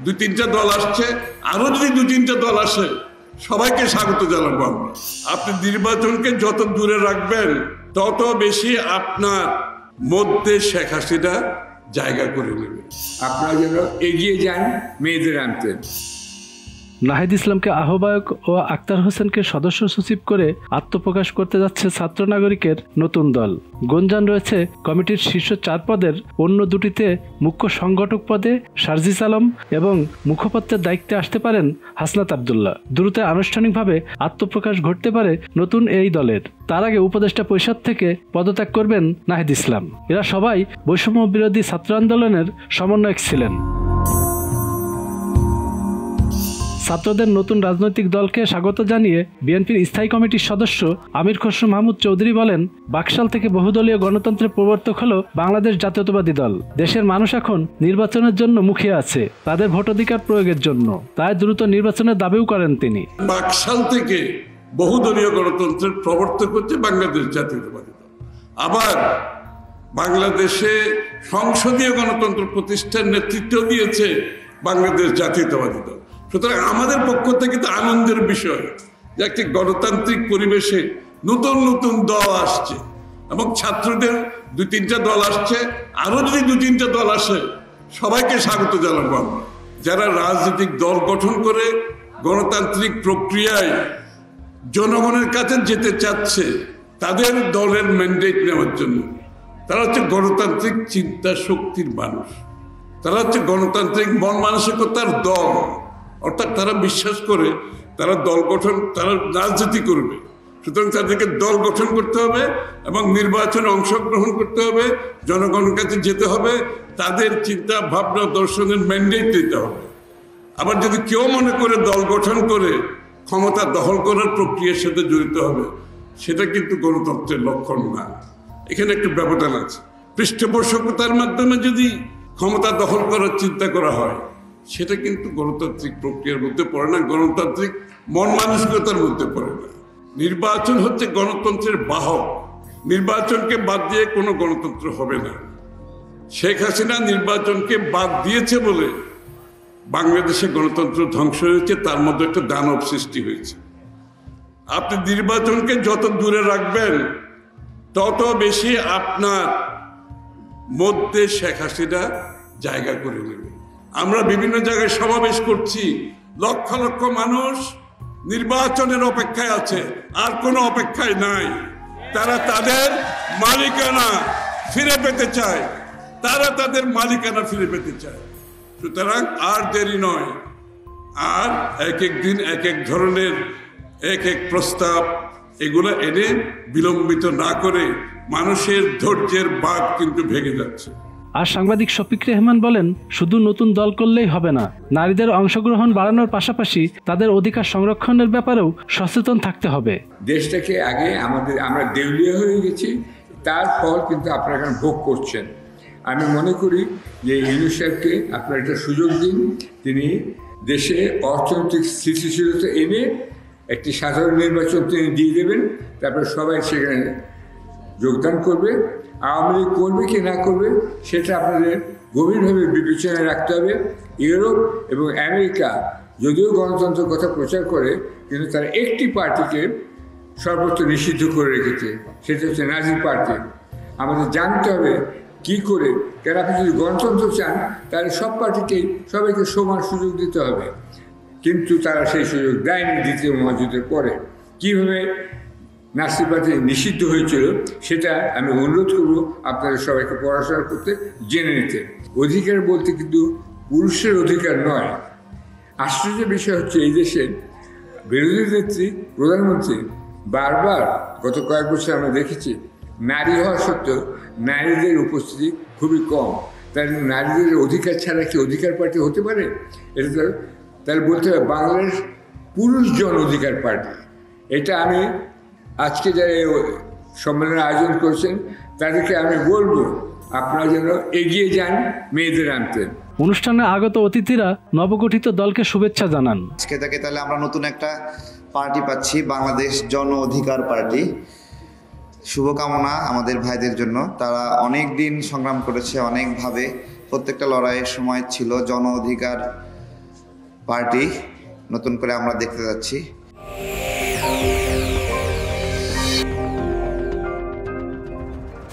দুই তিনটা দল আসছে, আরো যদি দুই তিনটা দল আসে সবাইকে স্বাগত জানাবো আমরা। আপনি নির্বাচনকে যত দূরে রাখবেন তত বেশি আপনার মধ্যে শেখ হাসিনা জায়গা করে নেবে। আপনারা যেন এগিয়ে যান মেয়েদের আনতে। নাহিদ ইসলামকে আহ্বায়ক ও আক্তার হোসেনকে সদস্য সচিব করে আত্মপ্রকাশ করতে যাচ্ছে ছাত্র নাগরিকের নতুন দল। গুঞ্জন রয়েছে কমিটির শীর্ষ 4 পদের অন্য দুটিতে মুখ্য সংগঠক পদে সার্জিস আলম এবং মুখপাত্রের দায়িত্বে আসতে পারেন হাসনাত আব্দুল্লাহ। দ্রুত আনুষ্ঠানিকভাবে আত্মপ্রকাশ ঘটতে পারে নতুন এই দলের। তার আগে উপদেষ্টা পরিষদ থেকে পদত্যাগ করবেন নাহিদ ইসলাম। এরা সবাই বৈষম্য বিরোধী ছাত্র আন্দোলনের সমন্বয়ক ছিলেন। ছাত্রদের নতুন রাজনৈতিক দলকে স্বাগত জানিয়ে বিএনপির স্থায়ী কমিটির সদস্য আমির খসরু মাহমুদ চৌধুরী বলেন, বাকশাল থেকে বহুদলীয় গণতন্ত্রের প্রবর্তক হল বাংলাদেশ জাতীয়তাবাদী দল। দেশের মানুষ এখন নির্বাচনের জন্য মুখিয়ে আছে, তাদের ভোটাধিকার প্রয়োগের জন্য। তাই দ্রুত নির্বাচনের দাবিও করেন তিনি। বাকশাল থেকে বহুদলীয় গণতন্ত্রের প্রবর্তক হচ্ছে বাংলাদেশ জাতীয়তাবাদী দল। আবার বাংলাদেশে সংসদীয় গণতন্ত্র প্রতিষ্ঠার নেতৃত্ব দিয়েছে বাংলাদেশ জাতীয়তাবাদী দল। সুতরাং আমাদের পক্ষ থেকে তো আনন্দের বিষয় যে একটি গণতান্ত্রিক পরিবেশে নতুন নতুন দল আসছে এবং ছাত্রদের দুই তিনটা দল আসছে, আরো যদি দুই তিনটা দল আসে সবাইকে স্বাগত জানাবো আমরা। যারা রাজনৈতিক দল গঠন করে গণতান্ত্রিক প্রক্রিয়ায় জনগণের কাছে যেতে চাচ্ছে তাদের দলের ম্যান্ডেট নেওয়ার জন্য, তারা হচ্ছে গণতান্ত্রিক চিন্তা শক্তির মানুষ, তারা হচ্ছে গণতান্ত্রিক মন মানসিকতার দল। অর্থাৎ তারা বিশ্বাস করে তারা দল গঠন, তারা রাজনীতি করবে। সুতরাং তাদেরকে দল গঠন করতে হবে এবং নির্বাচনে অংশগ্রহণ করতে হবে, জনগণের কাছে যেতে হবে, তাদের চিন্তা ভাবনা দর্শনের ম্যান্ডেট দিতে হবে। আবার যদি কেউ মনে করে দল গঠন করে ক্ষমতা দখল করার প্রক্রিয়ার সাথে জড়িত হবে, সেটা কিন্তু গণতন্ত্রের লক্ষণ না। এখানে একটু ব্যবধান আছে। পৃষ্ঠপোষকতার মাধ্যমে যদি ক্ষমতা দখল করার চিন্তা করা হয়, সেটা কিন্তু গণতান্ত্রিক প্রক্রিয়ার মধ্যে পড়ে না, গণতান্ত্রিক মন মানসিকতার মধ্যে পড়ে না। নির্বাচন হচ্ছে গণতন্ত্রের বাহক। নির্বাচনকে বাদ দিয়ে কোনো গণতন্ত্র হবে না। শেখ হাসিনা নির্বাচনকে বাদ দিয়েছে বলে বাংলাদেশে গণতন্ত্র ধ্বংস হয়েছে, তার মধ্যে একটা দানব সৃষ্টি হয়েছে। আপনি নির্বাচনকে যত দূরে রাখবেন তত বেশি আপনার মধ্যে শেখ হাসিনা জায়গা করে নেবে। আমরা বিভিন্ন জায়গায় সমাবেশ করছি, লক্ষ লক্ষ মানুষ নির্বাচনের অপেক্ষায় আছে, আর কোনো অপেক্ষায় নাই। তারা তাদের মালিকানা ফিরে পেতে চায়, তারা তাদের মালিকানা ফিরে পেতে চায়। সুতরাং আর দেরি নয়, আর এক এক দিন এক এক ধরনের এক এক প্রস্তাব এগুলো এনে বিলম্বিত না করে মানুষের ধৈর্যের বাঁধ কিন্তু ভেঙে যাচ্ছে। আর সাংবাদিক শফিক রেহমান বলেন, শুধু নতুন দল করলেই হবে না, নারীদের অংশগ্রহণ বাড়ানোর পাশাপাশি তাদের অধিকার সংরক্ষণের ব্যাপারেও সচেতন থাকতে হবে। দেশটাকে আগে আমরা দেউলিয়া হয়ে গেছি, তার ফল কিন্তু আপনারা এখন ভোগ করছেন। আমি মনে করি যে ইউনূস সাহেবকে আপনারা একটা সুযোগ দিন, তিনি দেশে অর্থনৈতিক স্থিতিশীলতা এনে একটি সাধারণ নির্বাচন তিনি দিয়ে দেবেন, তারপরে সবাই সেখানে যোগদান করবে। আওয়ামী লীগ করবে কি না করবে সেটা আপনাদের গভীরভাবে বিবেচনায় রাখতে হবে। ইউরোপ এবং আমেরিকা যদিও গণতন্ত্রের কথা প্রচার করে, কিন্তু তারা একটি পার্টিকে সর্বত্র নিষিদ্ধ করে রেখেছে, সেটা হচ্ছে নাজি পার্টি। আমাদের জানতে হবে কি করে, কারণ আপনি যদি গণতন্ত্র চান তাহলে সব পার্টিকেই সবাইকে সমান সুযোগ দিতে হবে, কিন্তু তারা সেই সুযোগ দেয়নি দ্বিতীয় মহাযুদ্ধের পরে। কীভাবে নাৎসি পার্টি নিষিদ্ধ হয়েছিল সেটা আমি অনুরোধ করব আপনাদের সবাইকে পড়াশোনা করতে, জেনে নিতে। অধিকার বলতে কিন্তু পুরুষের অধিকার নয়। আশ্চর্য বিষয় হচ্ছে এই দেশের বিরোধী নেত্রী প্রধানমন্ত্রী বারবার গত কয়েক বছর আমরা দেখেছি নারী হওয়া সত্ত্বেও নারীদের উপস্থিতি খুবই কম। তাই নারীদের অধিকার ছাড়া কি অধিকার পার্টি হতে পারে? এটা তো তাহলে বলতে হবে বাংলাদেশ পুরুষ জন অধিকার পার্টি। এটা আমি আজকে যারা সম্মেলনের আয়োজন করছেন তাদেরকে আমি বলবো আপনারা যেন এগিয়ে যান মেয়েদের আনতে। অনুষ্ঠানে আগত অতিথিরা নবগঠিত দলকে শুভেচ্ছা জানান। আজকে থেকে তাহলে আমরা নতুন একটা পার্টি পাচ্ছি, বাংলাদেশ জন অধিকার পার্টি। শুভকামনা আমাদের ভাইদের জন্য। তারা অনেক দিন সংগ্রাম করেছে, অনেকভাবে প্রত্যেকটা লড়াইয়ের সময় ছিল জন অধিকার পার্টি নতুন করে আমরা দেখতে যাচ্ছি।